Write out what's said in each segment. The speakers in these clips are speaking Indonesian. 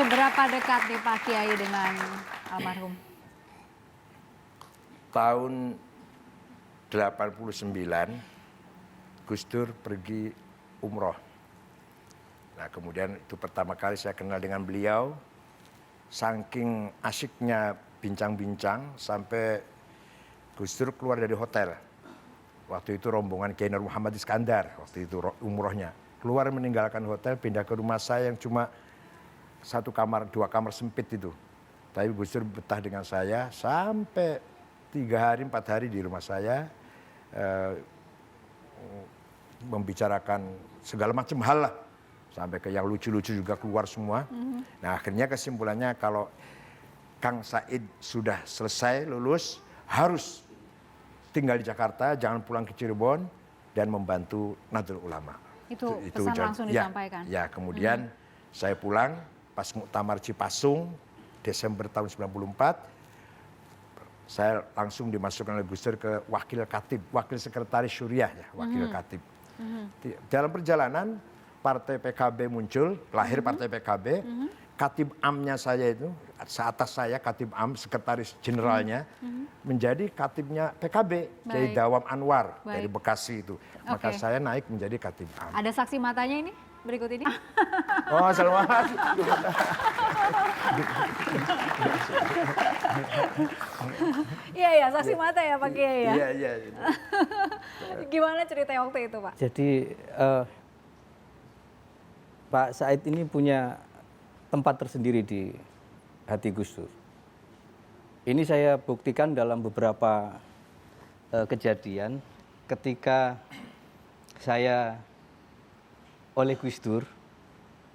Seberapa dekat nih Pak Kiai dengan almarhum? Tahun 89 Gus Dur pergi umroh. Nah kemudian itu pertama kali saya kenal dengan beliau. Saking asyiknya bincang-bincang sampai Gus Dur keluar dari hotel. Waktu itu rombongan Kiai Nur Muhammad Iskandar, waktu itu umrohnya. Keluar meninggalkan hotel, pindah ke rumah saya yang cuma 1 kamar, 2 kamar sempit itu. Tapi Gus Dur betah dengan saya sampai 3 hari, 4 hari di rumah saya. Membicarakan segala macam hal lah. Sampai ke yang lucu-lucu juga keluar semua. Nah akhirnya kesimpulannya kalau Kang Said sudah selesai lulus, harus tinggal di Jakarta, jangan pulang ke Cirebon, dan membantu Nahdlatul Ulama. Itu pesan langsung disampaikan? Ya, kemudian saya pulang pas Muktamar Cipasung, Desember tahun 94, saya langsung dimasukkan oleh Gus Dur ke Wakil Khatib, Wakil Sekretaris Syuriah, ya, Wakil Khatib. Dalam perjalanan, Partai PKB muncul, lahir Partai PKB, Khatib Amnya saya itu, seatas saya Khatib Am, Sekretaris Jenderalnya, menjadi Khatibnya PKB, Kiai Dawam Anwar dari Bekasi itu. Maka saya naik menjadi Khatib Am. Ada saksi matanya ini berikut ini? Oh, selamat. Iya, saksi mata ya Pak Kiai ya? Iya. Gimana ceritanya waktu itu Pak? Jadi Pak Said ini punya tempat tersendiri di hati Gus Dur. Ini saya buktikan dalam beberapa kejadian ketika saya oleh Gus Dur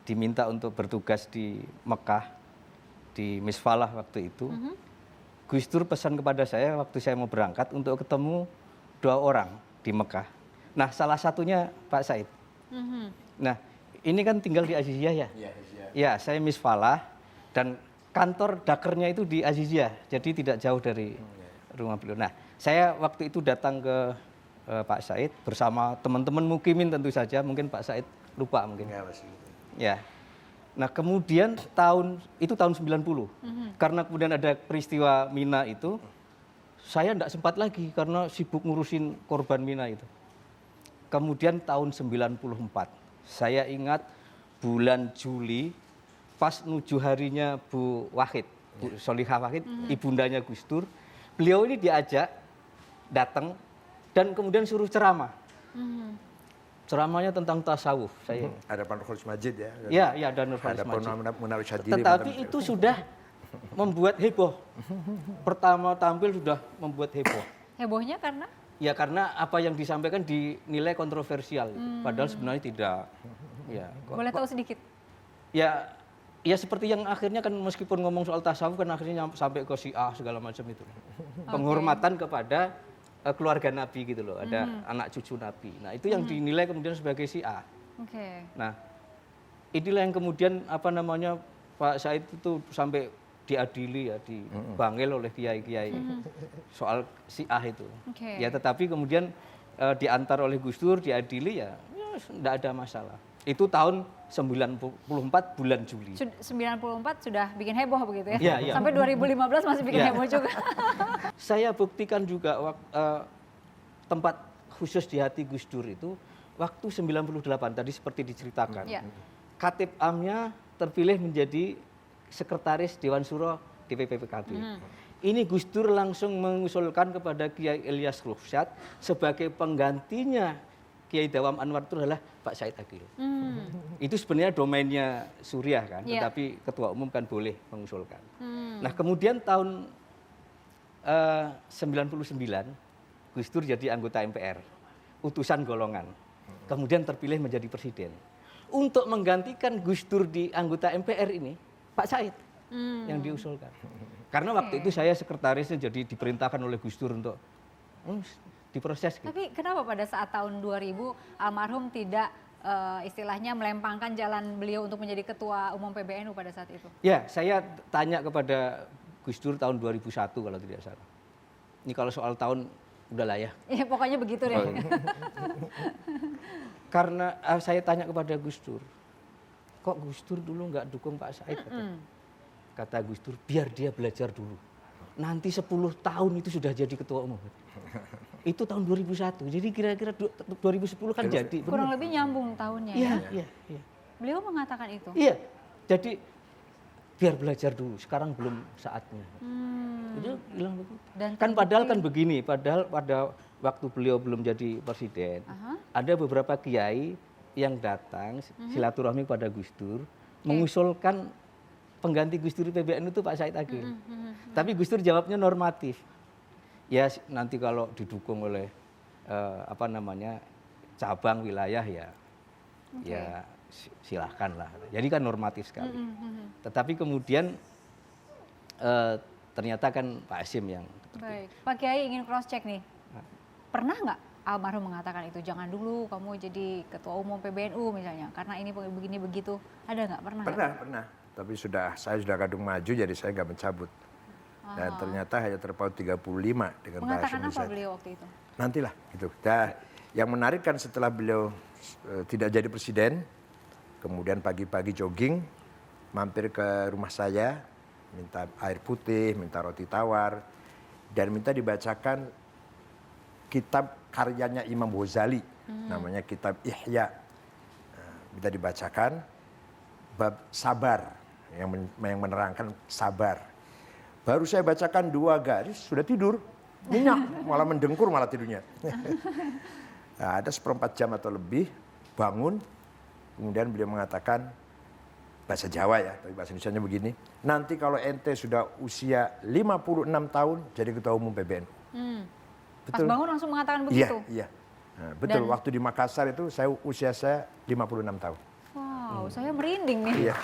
diminta untuk bertugas di Mekah, di Misfalah waktu itu. Gus Dur pesan kepada saya waktu saya mau berangkat untuk ketemu 2 orang di Mekah. Nah salah satunya Pak Said. Nah ini kan tinggal di Aziziyah ya? Ya, saya Misfalah dan kantor dakernya itu di Aziziyah, jadi tidak jauh dari rumah beliau. Nah, saya waktu itu datang ke Pak Said bersama teman-teman mukimin tentu saja, mungkin Pak Said lupa mungkin. Ya. Nah, kemudian tahun 90. Karena kemudian ada peristiwa Mina itu, saya tidak sempat lagi karena sibuk ngurusin korban Mina itu. Kemudian tahun 94, saya ingat bulan Juli, pas nuju harinya Bu Wahid, Bu Solihah Wahid, ibundanya Gus Dur, beliau ini diajak datang dan kemudian suruh ceramah. Ceramahnya tentang tasawuf. Saya ada Pak Nurholis Majid ya? Iya, ada Nurholis Majid. Munawir Syadili. Tetapi itu sudah membuat heboh. Pertama tampil sudah membuat heboh. Hebohnya karena? Ya karena apa yang disampaikan dinilai kontroversial, padahal sebenarnya tidak. Ya, boleh tahu sedikit? Ya seperti yang akhirnya kan meskipun ngomong soal tasawuf kan akhirnya sampai ke Syiah segala macam itu. Penghormatan kepada keluarga Nabi gitu loh, ada anak cucu Nabi. Nah itu yang dinilai kemudian sebagai Syiah. Nah inilah yang kemudian Pak Said itu sampai diadili ya, dibanggil oleh kiai-kiai soal Syiah itu. Ya tetapi kemudian diantar oleh Gus Dur, diadili ya tidak ada masalah. Itu tahun 94 bulan Juli. 94 sudah bikin heboh begitu ya? Iya. Sampai 2015 masih bikin heboh juga. Saya buktikan juga tempat khusus di hati Gus Dur itu waktu 98 tadi seperti diceritakan. Khatib Amnya terpilih menjadi sekretaris Dewan Syuro DPP PKB. Ini Gus Dur langsung mengusulkan kepada Kiai Ilyas Ruhsyad sebagai penggantinya Kiai Dawam Anwar itu adalah Pak Said Akil. Itu sebenarnya domainnya Suriah kan, tetapi ketua umum kan boleh mengusulkan. Nah kemudian tahun 99 Gus Dur jadi anggota MPR, utusan golongan. Kemudian terpilih menjadi presiden. Untuk menggantikan Gus Dur di anggota MPR ini, Pak Said yang diusulkan. Karena waktu itu saya sekretarisnya jadi diperintahkan oleh Gus Dur untuk diproses. Gitu. Tapi kenapa pada saat tahun 2000 almarhum tidak istilahnya melempangkan jalan beliau untuk menjadi ketua umum PBNU pada saat itu? Ya, saya tanya kepada Gus Dur tahun 2001 kalau tidak salah. Ini kalau soal tahun udahlah ya. Ya pokoknya begitu deh. Karena saya tanya kepada Gus Dur, kok Gus Dur dulu nggak dukung Pak Said? Kata Gus Dur, biar dia belajar dulu. Nanti 10 tahun itu sudah jadi ketua umum. Itu tahun 2001, jadi kira-kira 2010 kan jadi. Kurang lebih nyambung tahunnya Iya, ya. iya. Beliau mengatakan itu? Iya, jadi biar belajar dulu, sekarang belum saatnya. Dia bilang begitu. Dan Kan padahal kan begini, padahal pada waktu beliau belum jadi presiden, ada beberapa kiai yang datang silaturahmi pada Gus Dur, mengusulkan pengganti Gus Dur PBNU itu Pak Said Agil. Tapi Gus Dur jawabnya normatif. Ya nanti kalau didukung oleh cabang wilayah ya, ya silahkan lah. Jadi kan normatif sekali. Tetapi kemudian ternyata kan Pak Hasyim yang. Baik, Pak Kiai ingin cross check nih. Pernah nggak almarhum mengatakan itu, jangan dulu kamu jadi ketua umum PBNU misalnya, karena ini begini begitu, ada nggak? Pernah? Pernah. Tapi saya sudah kadung maju, jadi saya nggak mencabut. Dan ternyata hanya terpaut 35 dengan Pak Mengatakan Hasyim apa beliau waktu itu? Nantilah gitu. Nah, yang menarik kan setelah beliau tidak jadi presiden, kemudian pagi-pagi jogging, mampir ke rumah saya, minta air putih, minta roti tawar, dan minta dibacakan kitab karyanya Imam Ghazali, namanya kitab Ihya. Minta dibacakan bab sabar, yang menerangkan sabar. Baru saya bacakan 2 garis, sudah tidur. Nyenyak, malah mendengkur malah tidurnya. Nah, ada 1/4 jam atau lebih, bangun, kemudian beliau mengatakan, bahasa Jawa ya, tapi bahasa Indonesianya begini, nanti kalau ente sudah usia 56 tahun, jadi ketua umum PBNU. Pas bangun langsung mengatakan begitu? Iya. Nah, betul, waktu di Makassar itu usia saya 56 tahun. Wow, saya merinding nih. Iya.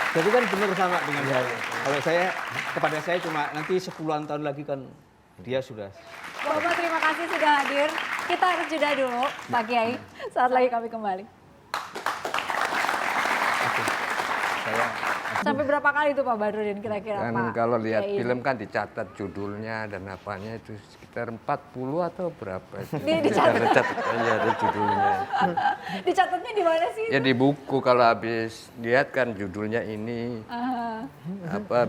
Jadi kan benar sama dengan saya. Kalau kepada saya cuma nanti 10-an tahun lagi kan dia sudah. Bapak terima kasih sudah hadir. Kita harus jeda dulu Pak Kiai. Saat lagi kami kembali. Sampai berapa kali itu Pak Badrudin kira-kira Dan Pak kalau lihat Kiai? film kan dicatat judulnya dan apanya itu sekitar 40 atau berapa itu. Dicatat. Iya ada judulnya. Dicatatnya di mana sih? Ya di buku kalau habis lihat kan judulnya ini apa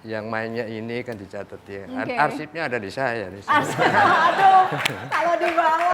yang mainnya ini kan dicatat ya. Oke. Arsipnya ada di saya. Aduh, kalau dibawa